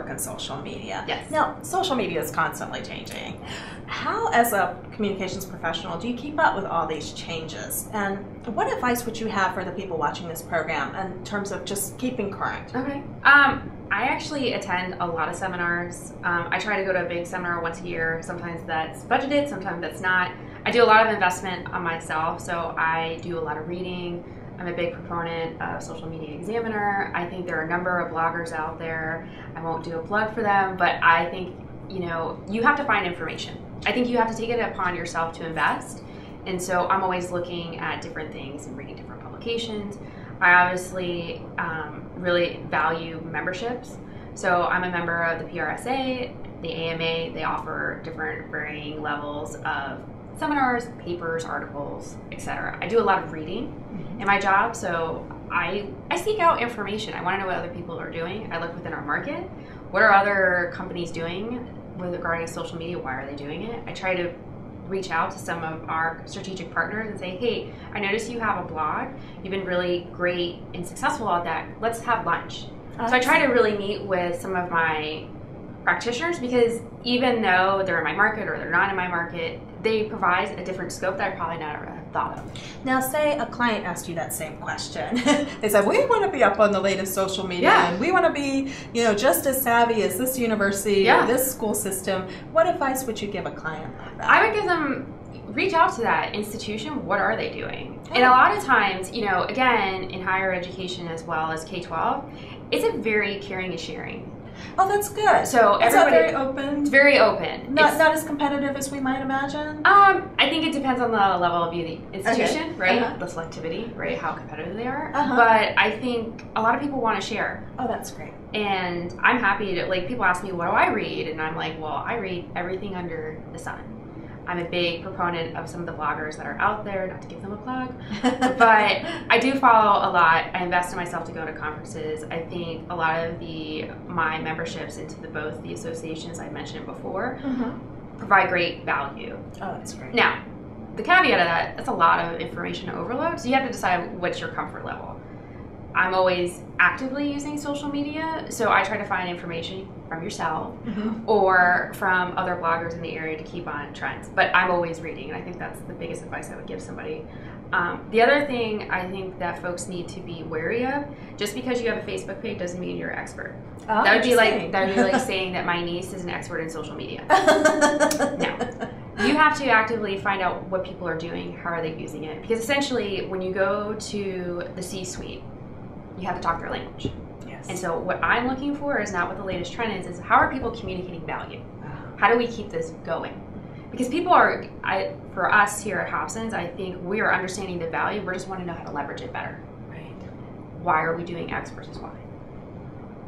work in social media. Yes. Now, social media is constantly changing. How, as a communications professional, do you keep up with all these changes? And what advice would you have for the people watching this program in terms of just keeping current? Okay. I actually attend a lot of seminars. I try to go to a big seminar once a year. Sometimes that's budgeted, sometimes that's not. I do a lot of investment on myself, so I do a lot of reading. I'm a big proponent of Social Media Examiner. I think there are a number of bloggers out there. I won't do a plug for them, but I think, you have to find information. I think you have to take it upon yourself to invest. And so I'm always looking at different things and reading different publications. I obviously really value memberships. So I'm a member of the PRSA, the AMA. They offer different varying levels of seminars, papers, articles, etc. I do a lot of reading in my job, so I seek out information. I want to know what other people are doing. I look within our market. What are other companies doing regarding social media? Why are they doing it? I try to reach out to some of our strategic partners and say, hey, I noticed you have a blog. You've been really great and successful at that. Let's have lunch. So I try to really meet with some of my practitioners, because even though they're in my market or they're not in my market, they provide a different scope that I probably never have thought of. Now, say a client asked you that same question. They said, we want to be up on the latest social media, and we want to be, just as savvy as this university or this school system. What advice would you give a client like that? I would give them, reach out to that institution. What are they doing? And a lot of times, again, in higher education as well as K-12, it's a very caring and sharing. Oh, that's good. So everybody, very open. It's very open. Not as competitive as we might imagine. I think it depends on the level of the institution, right? The selectivity, right? How competitive they are. But I think a lot of people want to share. Oh, that's great. And I'm happy to, people ask me, what do I read? And I'm like, well, I read everything under the sun. I'm a big proponent of some of the bloggers that are out there, not to give them a plug, but I do follow a lot. I invest in myself to go to conferences. I think a lot of my memberships into both the associations I mentioned before provide great value. Oh, that's great. Now, the caveat of that's a lot of information overload, so you have to decide what's your comfort level. I'm always actively using social media, so I try to find information from yourself or from other bloggers in the area to keep on trends. But I'm always reading, and I think that's the biggest advice I would give somebody. The other thing I think that folks need to be wary of, just because you have a Facebook page doesn't mean you're an expert. Oh, that would be like saying that my niece is an expert in social media. No. You have to actively find out what people are doing, how are they using it. Because essentially, when you go to the C-suite, you have to talk their language. Yes. And so what I'm looking for is not what the latest trend is how are people communicating value? How do we keep this going? Because people are, for us here at Hobson's, I think we are understanding the value. We just want to know how to leverage it better. Right. Why are we doing X versus Y?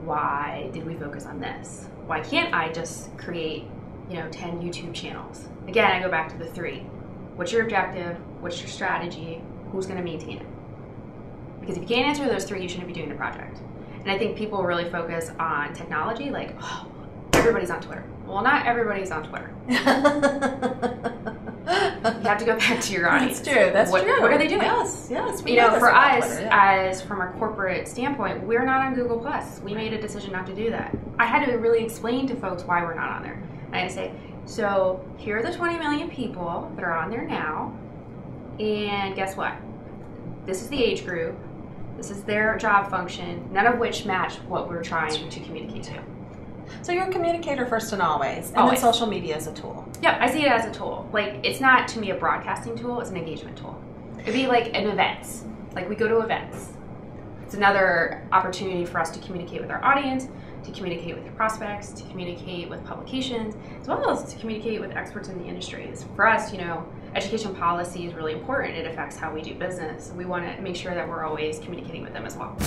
Why did we focus on this? Why can't I just create, 10 YouTube channels? Again, I go back to the 3. What's your objective? What's your strategy? Who's going to maintain it? Because if you can't answer those 3, you shouldn't be doing the project. And I think people really focus on technology, like, oh, everybody's on Twitter. Well, not everybody's on Twitter. You have to go back to your audience. That's true. That's true. What are they doing? Yes. For us, Twitter, as from a corporate standpoint, we're not on Google+. We made a decision not to do that. I had to really explain to folks why we're not on there. And I had to say, so here are the 20 million people that are on there now, and guess what? This is the age group. This is their job function, none of which match what we're trying to communicate to. So you're a communicator first and always, and then social media is a tool. Yeah, I see it as a tool. It's not, to me, a broadcasting tool, it's an engagement tool. It'd be like an events. We go to events. It's another opportunity for us to communicate with our audience, to communicate with your prospects, to communicate with publications, as well as to communicate with experts in the industries. For us, education policy is really important. It affects how we do business. We want to make sure that we're always communicating with them as well.